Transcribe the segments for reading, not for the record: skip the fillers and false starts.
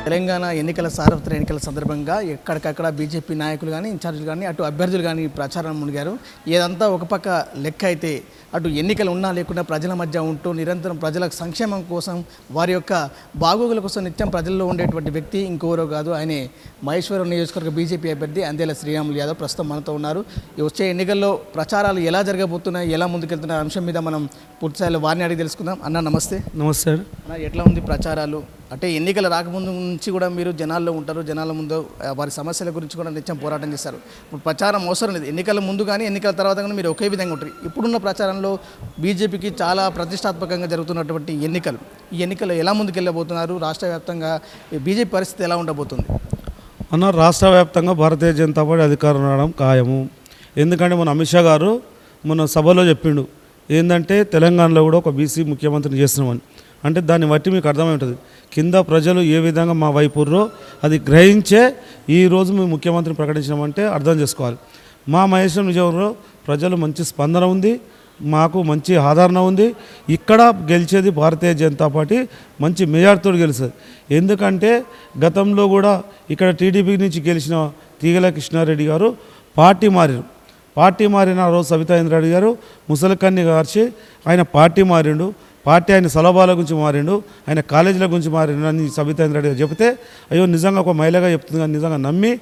తెలంగాణ ఎన్నికల సార్వత్రిక ఎన్నికల సందర్భంగా ఎక్కడికక్కడ బీజేపీ నాయకులు కానీ ఇన్ఛార్జీలు కానీ అటు అభ్యర్థులు కానీ ప్రచారం మునిగారు. ఏదంతా ఒక పక్క లెక్క అయితే అటు ఎన్నికలు ఉన్నా లేకుండా ప్రజల మధ్య ఉంటూ నిరంతరం ప్రజల సంక్షేమం కోసం వారి యొక్క బాగోగుల కోసం నిత్యం ప్రజల్లో ఉండేటువంటి వ్యక్తి ఇంకెవరో కాదు, ఆయనే మహేశ్వరం నియోజకవర్గ బీజేపీ అభ్యర్థి అందేల శ్రీరాములు యాదవ్ ప్రస్తుతం మనతో ఉన్నారు. వచ్చే ఎన్నికల్లో ప్రచారాలు ఎలా జరగబోతున్నాయి, ఎలా ముందుకెళ్తున్న అంశం మీద మనం పూర్తిస్థాయిలో వారిని అడిగి తెలుసుకుందాం. అన్న నమస్తే. నమస్తే అన్న, ఎట్లా ఉంది ప్రచారాలు? అంటే ఎన్నికలు రాకముందు నుంచి కూడా మీరు జనాల్లో ఉంటారు, జనాల ముందు వారి సమస్యల గురించి కూడా నిత్యం పోరాటం చేస్తారు. ఇప్పుడు ప్రచారం అవసరం లేదు, ఎన్నికల ముందు కానీ ఎన్నికల తర్వాత కానీ మీరు ఒకే విధంగా ఉంటారు. ఇప్పుడున్న ప్రచారంలో బీజేపీకి చాలా ప్రతిష్టాత్మకంగా జరుగుతున్నటువంటి ఎన్నికలు, ఈ ఎన్నికలు ఎలా ముందుకెళ్ళబోతున్నారు? రాష్ట్ర వ్యాప్తంగా బీజేపీ పరిస్థితి ఎలా ఉండబోతుంది అన్న? రాష్ట్ర వ్యాప్తంగా భారతీయ జనతా పార్టీ అధికారం రావడం ఖాయము. ఎందుకంటే మన అమిత్ షా గారు మన సభలో చెప్పిండు ఏంటంటే తెలంగాణలో కూడా ఒక బీసీ ముఖ్యమంత్రిని చేస్తున్నామని. అంటే దాన్ని బట్టి మీకు అర్థమై ఉంటుంది కింద ప్రజలు ఏ విధంగా మా వైపుర్రో అది గ్రహించే ఈరోజు మేము ముఖ్యమంత్రిని ప్రకటించినామంటే అర్థం చేసుకోవాలి. మా మహేశ్వరం నిజంలో ప్రజలు మంచి స్పందన ఉంది, మాకు మంచి ఆదరణ ఉంది. ఇక్కడ గెలిచేది భారతీయ జనతా పార్టీ మంచి మెజార్టీతో గెలుస్తుంది. ఎందుకంటే గతంలో కూడా ఇక్కడ టీడీపీ నుంచి గెలిచిన తీగల కృష్ణారెడ్డి గారు పార్టీ మారిన రోజు సబితా ఇంద్రారెడ్డి గారు ముసలికన్ని గార్చి ఆయన పార్టీ మారిండు. పార్టీ ఆయన సలభాల గురించి మారిండు, ఆయన కాలేజీల గురించి మారిండు అని సబితా ఇంద్రారెడ్డి గారు చెబితే అయ్యో నిజంగా ఒక మహిళగా చెప్తుంది కానీ నిజంగా నమ్మి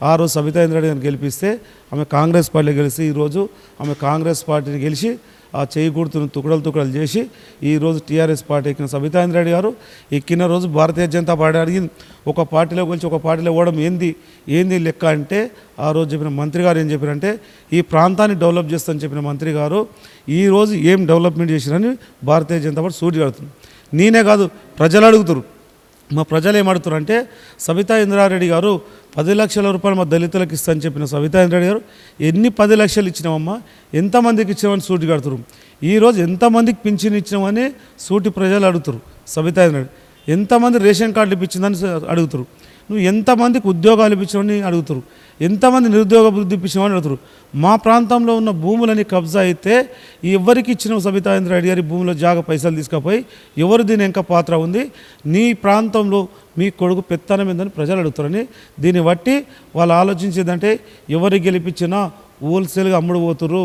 ఆ రోజు సబితా ఇంద్రారెడ్డి గారిని గెలిపిస్తే ఆమె కాంగ్రెస్ పార్టీలో గెలిచి ఈరోజు ఆమె కాంగ్రెస్ పార్టీని గెలిచి ఆ చేయి గుర్తును తుకడలు చేసి ఈరోజు టీఆర్ఎస్ పార్టీ ఎక్కిన సబితా ఇంద్రారెడ్డి గారు ఎక్కిన రోజు భారతీయ జనతా పార్టీ అడిగింది ఒక పార్టీలో గురించి ఒక పార్టీలో ఓవడం ఏంది లెక్క అంటే ఆ రోజు చెప్పిన మంత్రి గారు ఏం చెప్పారంటే ఈ ప్రాంతాన్ని డెవలప్ చేస్తామని చెప్పిన మంత్రి గారు ఈరోజు ఏం డెవలప్మెంట్ చేసిరని భారతీయ జనతా పార్టీ సూటి అడుగుతుంది. నేనే కాదు ప్రజలు అడుగుతారు. మా ప్రజలు ఏమడుగుతారు అంటే సబితా ఇంద్రారెడ్డి గారు 10 లక్షల రూపాయలు మా దళితులకు ఇస్తామని చెప్పిన సబితా ఇంద్రారెడ్డి గారు ఎన్ని 10 లక్షలు ఇచ్చినామమ్మా, ఎంతమందికి ఇచ్చినామని సూటి కడుతురు. ఈరోజు ఎంతమందికి పింఛన్ ఇచ్చినామని సూటి ప్రజలు అడుగుతారు. సబితా ఇంద్రారెడ్డి ఎంతమంది రేషన్ కార్డులు ఇప్పించిందని అడుగుతారు. నువ్వు ఎంతమందికి ఉద్యోగాలు ఇప్పించామని అడుగుతారు. ఎంతమంది నిరుద్యోగ వృద్ధి ఇప్పించామని అడుగుతారు. మా ప్రాంతంలో ఉన్న భూములని కబ్జా అయితే ఎవరికి ఇచ్చిన సబితా ఇంద్రారెడ్డి గారి భూమిలో జాగ పైసలు తీసుకుపోయి ఎవరు దీని ఇంకా పాత్ర ఉంది, నీ ప్రాంతంలో మీ కొడుకు పెత్తనం ఏందని ప్రజలు అడుగుతారని. దీన్ని బట్టి వాళ్ళు ఆలోచించేదంటే ఎవరు గెలిపించినా హోల్సేల్గా అమ్ముడు పోతురు.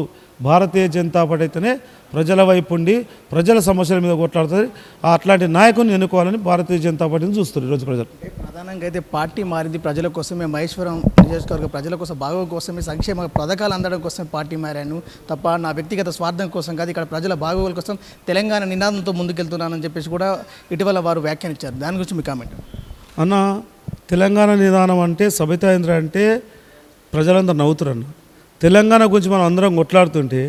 భారతీయ జనతా పార్టీ అయితేనే ప్రజల వైపు ఉండి ప్రజల సమస్యల మీద కొట్లాడుతుంది. అట్లాంటి నాయకుని ఎన్నుకోవాలని భారతీయ జనతా పార్టీని చూస్తారు ఈరోజు ప్రజలు. ప్రధానంగా అయితే పార్టీ మారింది ప్రజల కోసమే, మహేశ్వరం నియోజకవర్గ ప్రజల కోసం బాగోగు కోసమే, సంక్షేమ పథకాలు అందడం కోసమే పార్టీ మారాను తప్ప నా వ్యక్తిగత స్వార్థం కోసం కాదు, ఇక్కడ ప్రజల బాగోగుల కోసం తెలంగాణ నినాదంతో ముందుకెళ్తున్నానని చెప్పేసి కూడా ఇటీవల వారు వ్యాఖ్యానించారు. దాని గురించి మీ కామెంట్ అన్న? తెలంగాణ నిదానం అంటే సబితా ఇంద్ర అంటే ప్రజలందరూ నవ్వుతారన్న. తెలంగాణ గురించి మనం అందరం కొట్లాడుతుంటే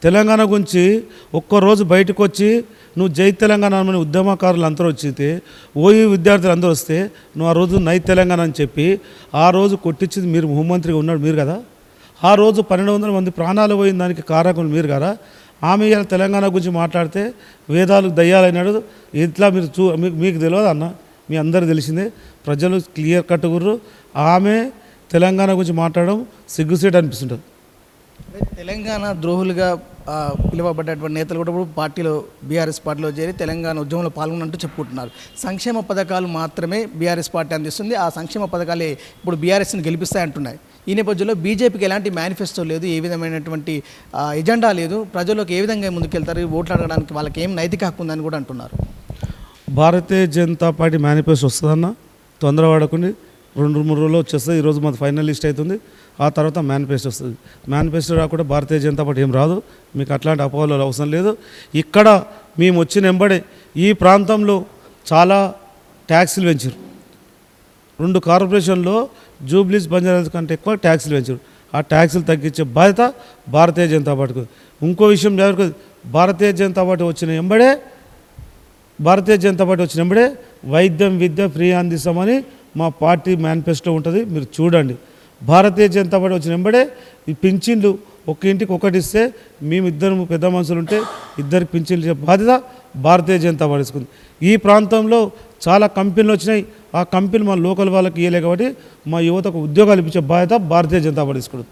తెలంగాణ గురించి ఒక్కరోజు బయటకు వచ్చి నువ్వు జై తెలంగాణ అని ఉద్యమకారులు అందరూ వచ్చితే ఓయి విద్యార్థులు అందరూ వస్తే నువ్వు ఆ రోజు నై తెలంగాణ అని చెప్పి ఆ రోజు కొట్టించింది మీరు, హోంమంత్రిగా ఉన్నాడు మీరు కదా. ఆ రోజు 1200 మంది ప్రాణాలు పోయిన దానికి కారకులు మీరు కదా. ఆమె ఇలా తెలంగాణ గురించి మాట్లాడితే వేదాలు దయ్యాలైనాడు ఇట్లా మీరు మీకు తెలియదు అన్న, మీ అందరూ తెలిసిందే. ప్రజలు క్లియర్ కట్టుకుర్రు. ఆమె తెలంగాణ గురించి మాట్లాడడం సిగ్గుసేట్ అనిపిస్తుంటుంది. తెలంగాణ ద్రోహులుగా పిలువబడ్డటువంటి నేతలు కూడా ఇప్పుడు పార్టీలో బీఆర్ఎస్ పార్టీలో చేరి తెలంగాణ ఉద్యమంలో పాల్గొన్నట్టు చెప్పుకుంటున్నారు. సంక్షేమ పథకాలు మాత్రమే బీఆర్ఎస్ పార్టీ అందిస్తుంది, ఆ సంక్షేమ పథకాలే ఇప్పుడు బీఆర్ఎస్ని గెలిపిస్తాయంటున్నాయి. ఈ నేపథ్యంలో బీజేపీకి ఎలాంటి మేనిఫెస్టో లేదు, ఏ విధమైనటువంటి ఎజెండా లేదు, ప్రజల్లోకి ఏ విధంగా ముందుకెళ్తారు, ఓట్లు అడగడానికి వాళ్ళకి ఏం నైతిక హక్కు ఉందని కూడా అంటున్నారు. భారతీయ జనతా పార్టీ మేనిఫెస్టో వస్తుందన్న, తొందరపడకుండా 2-3 రోజుల్లో వచ్చేస్తుంది. ఈరోజు మాది ఫైనల్ లిస్ట్ అవుతుంది, ఆ తర్వాత మేనిఫెస్టో వస్తుంది. మేనిఫెస్టో రాకుండా భారతీయ జనతా పార్టీ ఏం రాదు. మీకు అట్లాంటి అపోహలు అవసరం లేదు. ఇక్కడ మేము వచ్చిన వెంబడే ఈ ప్రాంతంలో చాలా ట్యాక్సీలు పెంచారు. 2 కార్పొరేషన్లో జూబ్లీస్ బంజారాస్ కంటే ఎక్కువ ట్యాక్సీలు పెంచారు. ఆ ట్యాక్సీలు తగ్గించే బాధ్యత భారతీయ జనతా పార్టీకి. ఇంకో విషయం భారతీయ జనతా పార్టీ వచ్చిన వెంబడే వైద్యం విద్య ఫ్రీ అందిస్తామని మా పార్టీ మేనిఫెస్టో ఉంటుంది, మీరు చూడండి. భారతీయ జనతా పార్టీ వచ్చిన వెంబడే ఈ పింఛన్లు ఒక ఇంటికి ఒకటి ఇస్తే మేము 2 పెద్ద మనుషులు ఉంటే 2 పింఛన్లు ఇచ్చే బాధ్యత భారతీయ జనతా పార్టీ తీసుకుంది. ఈ ప్రాంతంలో చాలా కంపెనీలు వచ్చినాయి, ఆ కంపెనీలు మా లోకల్ వాళ్ళకి ఇవ్వలే కాబట్టి మా యువతకు ఉద్యోగాలు ఇప్పించే బాధ్యత భారతీయ జనతా పార్టీ తీసుకుంటుంది.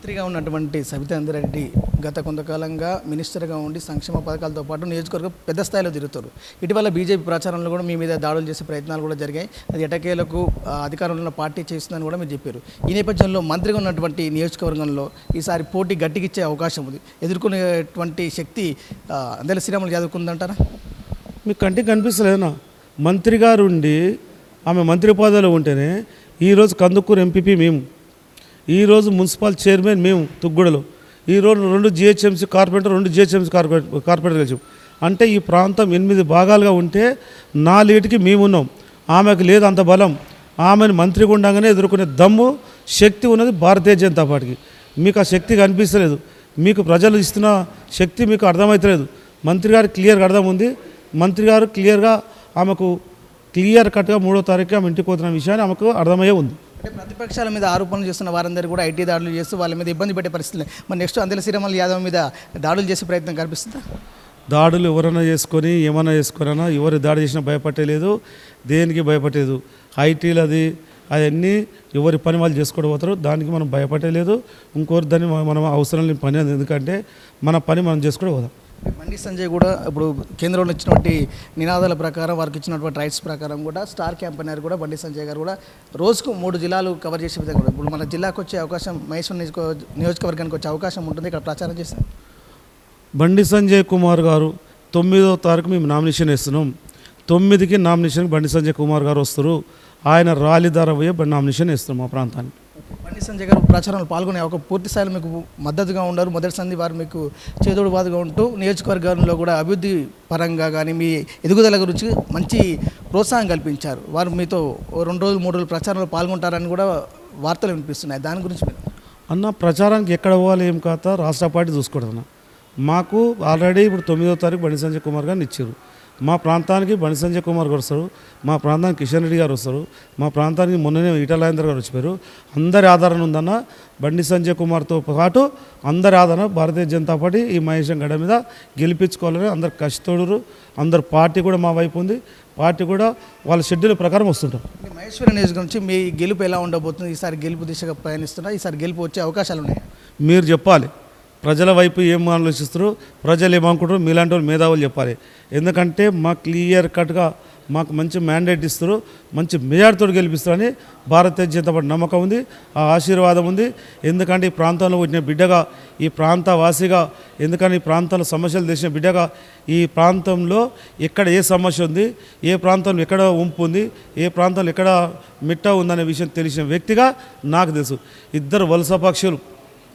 మంత్రిగా ఉన్నటువంటి సబితా ఇంద్రారెడ్డి గత కొంతకాలంగా మినిస్టర్గా ఉండి సంక్షేమ పథకాలతో పాటు నియోజకవర్గం పెద్ద స్థాయిలో తిరుగుతారు. ఇటీవల బీజేపీ ప్రచారంలో కూడా మీ మీద దాడులు చేసే ప్రయత్నాలు కూడా జరిగాయి. అది ఎటకేలకు అధికారంలో ఉన్న పార్టీ చేస్తుందని కూడా మీరు చెప్పారు. ఈ నేపథ్యంలో మంత్రిగా ఉన్నటువంటి నియోజకవర్గంలో ఈసారి పోటీ గట్టిగిచ్చే అవకాశం ఉంది. ఎదుర్కొనేటువంటి శక్తి అందెల శ్రీరాములు యాదవ్కు ఉందంటారా? మీకు కంటికి కనిపిస్తలేదన్నా? మంత్రి గారు ఉండి ఆమె మంత్రి పదవిలో ఉంటేనే ఈరోజు కందుకూరు ఎంపీపీ మేము, ఈరోజు మున్సిపల్ చైర్మన్ మేము తుగ్గూడలో, ఈరోజు 2 జిహెచ్ఎంసీ కార్పొరేటర్ 2 జిహెచ్ఎంసీ కార్పొరేటర్ కలిసి, అంటే ఈ ప్రాంతం 8 భాగాలుగా ఉంటే 4 మేము ఉన్నాం. ఆమెకు లేదు అంత బలం. ఆమెను మంత్రిగా ఉండగానే ఎదుర్కొనే దమ్ము శక్తి ఉన్నది భారతీయ జనతా పార్టీకి. మీకు ఆ శక్తి కనిపిస్తలేదు. మీకు ప్రజలు ఇస్తున్న శక్తి మీకు అర్థమవుతలేదు. మంత్రి గారు క్లియర్గా అర్థం ఉంది. మంత్రి గారు క్లియర్గా ఆమెకు క్లియర్ కట్గా 3వ తారీఖు ఆమె ఇంటికి పోతున్న విషయాన్ని ఆమెకు అర్థమయ్యే ఉంది. అంటే ప్రతిపక్షాల మీద ఆరోపణలు చేస్తున్న వారందరూ కూడా ఐటీ దాడులు చేస్తూ వాళ్ళ మీద ఇబ్బంది పెట్టే పరిస్థితులు. మరి నెక్స్ట్ అందెల శ్రీరాములు యాదవ్ మీద దాడులు చేసే ప్రయత్నం కనిపిస్తుందా? దాడులు ఎవరైనా చేసుకొని ఏమైనా చేసుకున్నా ఎవరు దాడి చేసినా భయపట్టలేదు, దేనికి భయపడలేదు. ఐటీలు అవన్నీ ఎవరి పని వాళ్ళు చేసుకోవడం పోతారు. దానికి మనం భయపడలేదు. ఇంకోరు దాన్ని మనం అవసరం లేని పని. ఎందుకంటే మన పని మనం చేసుకోవడం పోదాం. బండి సంజయ్ కూడా ఇప్పుడు కేంద్రంలో ఇచ్చినటువంటి నినాదాల ప్రకారం వారికి ఇచ్చినటువంటి రైట్స్ ప్రకారం కూడా స్టార్ క్యాంపెయినర్ కూడా బండి సంజయ్ గారు కూడా రోజుకు 3 జిల్లాలు కవర్ చేసే విధంగా కూడా ఇప్పుడు మన జిల్లాకు వచ్చే అవకాశం, మహేశ్వరం నియోజకవర్గానికి వచ్చే అవకాశం ఉంటుంది. ఇక్కడ ప్రచారం చేశారు. బండి సంజయ్ కుమార్ గారు 9వ తారీఖు మేము నామినేషన్ వేస్తున్నాం. 9కి నామినేషన్కి బండి సంజయ్ కుమార్ గారు వస్తారు. ఆయన ర్యాలీ ద్వారా పోయి నామినేషన్ వేస్తున్నాం మా ప్రాంతానికి. బండి సంజయ్ గారు ప్రచారంలో పాల్గొనే ఒక పూర్తి స్థాయిలో మీకు మద్దతుగా ఉన్నారు. మొదటి సంధి వారు మీకు చేదోడు బాదుగా ఉంటూ నియోజకవర్గంలో కూడా అభివృద్ధి పరంగా కానీ మీ ఎదుగుదల గురించి మంచి ప్రోత్సాహం కల్పించారు. వారు మీతో 2 రోజులు 3 రోజులు ప్రచారంలో పాల్గొంటారని కూడా వార్తలు వినిపిస్తున్నాయి. దాని గురించి మీరు అన్న ప్రచారానికి ఎక్కడ పోవాలి ఏం కాత రాష్ట్ర పార్టీ చూసుకోవడం. మాకు ఆల్రెడీ ఇప్పుడు 9వ తారీఖు బండి సంజయ్ కుమార్ గారిని ఇచ్చారు. మా ప్రాంతానికి బండి సంజయ్ కుమార్ గారు వస్తారు, మా ప్రాంతానికి కిషన్ రెడ్డి గారు వస్తారు, మా ప్రాంతానికి మొన్ననే ఈటల రాజేందర్ గారు వచ్చిపోయారు. అందరి ఆదరణ ఉందన్న. బండి సంజయ్ కుమార్తో పాటు అందరి ఆదరణ భారతీయ జనతా పార్టీ ఈ మహేశం గడ్డ మీద గెలిపించుకోవాలని అందరు కష్టతోడురు. అందరు పార్టీ కూడా మా వైపు ఉంది. పార్టీ కూడా వాళ్ళ షెడ్యూల్ ప్రకారం వస్తుంటాం. మహేశ్వరం నియోజకవర్గం నుంచి మీ గెలుపు ఎలా ఉండబోతుంది? ఈసారి గెలుపు దిశగా పయనిస్తున్నా, ఈసారి గెలుపు వచ్చే అవకాశాలు ఉన్నాయి. మీరు చెప్పాలి ప్రజల వైపు ఏం ఆలోచిస్తారు, ప్రజలు ఏమనుకుంటారు, మీలాంటి వాళ్ళు మేధావులు చెప్పాలి. ఎందుకంటే మాకు క్లియర్ కట్గా మాకు మంచి మ్యాండేట్ ఇస్తారు, మంచి మెజార్టీతో గెలిపిస్తారని భారతీయ జనతా పార్టీ నమ్మకం ఉంది, ఆ ఆశీర్వాదం ఉంది. ఎందుకంటే ఈ ప్రాంతంలో వచ్చిన బిడ్డగా, ఈ ప్రాంత వాసిగా, ఎందుకంటే ఈ ప్రాంతంలో సమస్యలు తెలిసిన బిడ్డగా, ఈ ప్రాంతంలో ఎక్కడ ఏ సమస్య ఉంది, ఏ ప్రాంతంలో ఎక్కడ ఉంపు ఉంది, ఏ ప్రాంతంలో ఎక్కడ మిట్ట ఉందనే విషయం తెలిసిన వ్యక్తిగా నాకు తెలుసు. ఇద్దరు వలస పక్షులు,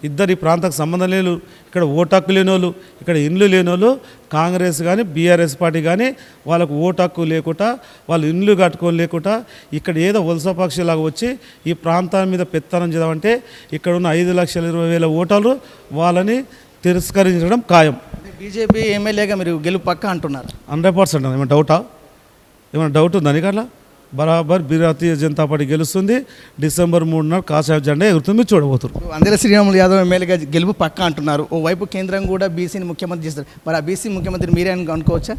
ఇద్దరు ఈ ప్రాంతానికి సంబంధం లేని, ఇక్కడ ఓటు లేని వాళ్ళు, ఇక్కడ ఇండ్లు లేని వాళ్ళు, కాంగ్రెస్ కానీ బీఆర్ఎస్ పార్టీ కానీ వాళ్ళకు ఓటు హక్కు లేకుండా, వాళ్ళు ఇండ్లు కట్టుకొని లేకుండా ఇక్కడ ఏదో వలస పక్షులాగా వచ్చి ఈ ప్రాంతం మీద పెత్తనం చేద్దామంటే ఇక్కడ ఉన్న 5,20,000 ఓటర్లు వాళ్ళని తిరస్కరించడం ఖాయం. బీజేపీ ఎమ్మెల్యేగా మీరు గెలుపు పక్క అంటున్నారు. 100%. ఏమైనా డౌటా? ఏమైనా డౌట్ ఉందా నీకట్లా? బరాబర్ భారతీయ జనతా పార్టీ గెలుస్తుంది. డిసెంబర్ 3న కాషాయ జెండా ఎగురుతుంది, చూడబోతున్నారు. అందెల శ్రీరాములు యాదవ్ ఎమ్మెల్యేగా గెలుపు పక్క అంటున్నారు. ఓవైపు కేంద్రం కూడా బీసీని ముఖ్యమంత్రి చేస్తారు. మరి ఆ బీసీ ముఖ్యమంత్రి మీరే అనుకోవచ్చా?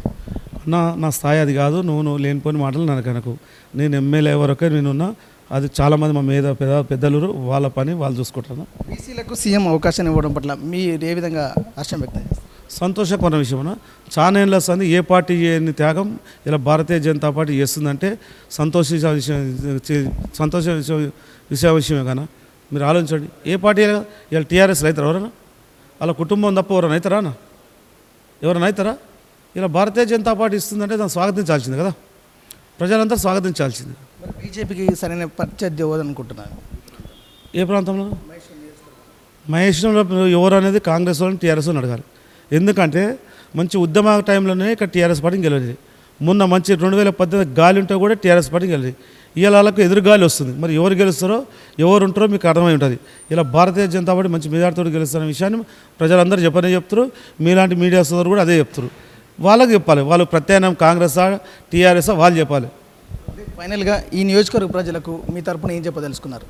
నా స్థాయి అది కాదు. నువ్వు లేనిపోయిన మాటలు నాకు. నేను ఎమ్మెల్యే వరకే నేనున్నా. అది చాలామంది మా మీద పెద్దలు వాళ్ళ పని వాళ్ళు చూసుకుంటారు. బీసీలకు సీఎం అవకాశం ఇవ్వడం పట్ల మీరు ఏ విధంగా హర్షం వ్యక్తం చేస్తారు? సంతోషకరమైన విషయమన్నా. చాలా ఏళ్ళ సంది ఏ పార్టీ చేయని త్యాగం ఇలా భారతీయ జనతా పార్టీ చేస్తుందంటే విషయమే కానీ మీరు ఆలోచించండి. ఏ పార్టీ ఇలా టీఆర్ఎస్ రైతారు ఎవరన్నా? వాళ్ళ కుటుంబం తప్ప ఎవరైనా అవుతారా? ఎవరైనా అవుతారా? ఇలా భారతీయ జనతా పార్టీ ఇస్తుందంటే దాన్ని స్వాగతించాల్సింది కదా, ప్రజలంతా స్వాగతించాల్సింది. బీజేపీకి సరైన ప్రత్యర్థి అనుకుంటున్నాను. ఏ ప్రాంతంలో? మహేశ్వరంలో ఎవరు అనేది కాంగ్రెస్ వాళ్ళని టీఆర్ఎస్ వాళ్ళని అడగాలి. ఎందుకంటే మంచి ఉద్యమ టైంలోనే ఇక్కడ టీఆర్ఎస్ పార్టీని గెలవలేదు. మొన్న మంచి 2018 గాలి ఉంటే కూడా టీఆర్ఎస్ పార్టీని గెలవలేదు. ఇవాళ వాళ్ళకు ఎదురు గాలి వస్తుంది. మరి ఎవరు గెలుస్తారో ఎవరు ఉంటారో మీకు అర్థమై ఉంటుంది. ఇలా భారతీయ జనతా పార్టీ మంచి మెజార్టీతో గెలుస్తున్న విషయాన్ని ప్రజలందరూ చెప్తారు. మీలాంటి మీడియా సోదరు కూడా అదే చెప్తారు. వాళ్ళకి చెప్పాలి. వాళ్ళు ప్రత్యామ్నాయం కాంగ్రెసా టీఆర్ఎస్ఆ వాళ్ళు చెప్పాలి. ఫైనల్గా ఈ నియోజకవర్గ ప్రజలకు మీ తరపున ఏం చెప్పదలుచుకున్నారు?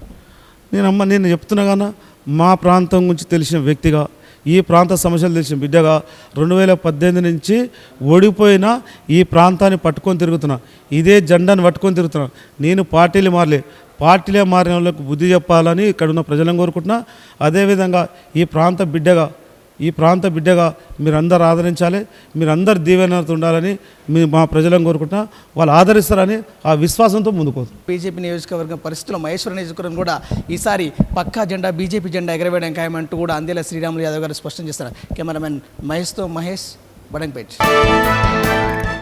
నేను చెప్తున్నా కానీ మా ప్రాంతం గురించి తెలిసిన వ్యక్తిగా, ఈ ప్రాంత సమస్యలు తెలిసిన బిడ్డగా 2018 నుంచి ఓడిపోయినా ఈ ప్రాంతాన్ని పట్టుకొని తిరుగుతున్నా, ఇదే జెండాను పట్టుకొని తిరుగుతున్నా. నేను పార్టీలు మారలే, పార్టీలే మారిన వాళ్ళకు బుద్ధి చెప్పాలని ఇక్కడ ఉన్న ప్రజలను కోరుకుంటున్నా. అదేవిధంగా ఈ ప్రాంత బిడ్డగా మీరందరూ ఆదరించాలి, మీరందరు దీవెనతో ఉండాలని మా ప్రజలను కోరుకుంటున్నా. వాళ్ళు ఆదరిస్తారని ఆ విశ్వాసంతో ముందుకోదు. బీజేపీ నియోజకవర్గం పరిస్థితుల్లో మహేశ్వరం నియోజకవర్గం కూడా ఈసారి పక్కా జెండా బీజేపీ జెండా ఎగరవేయడం ఖాయమంటూ కూడా అందేల శ్రీరాములు యాదవ్ గారు స్పష్టం చేస్తారు. కెమెరామెన్ మహేష్తో మహేష్ బడంపేట్.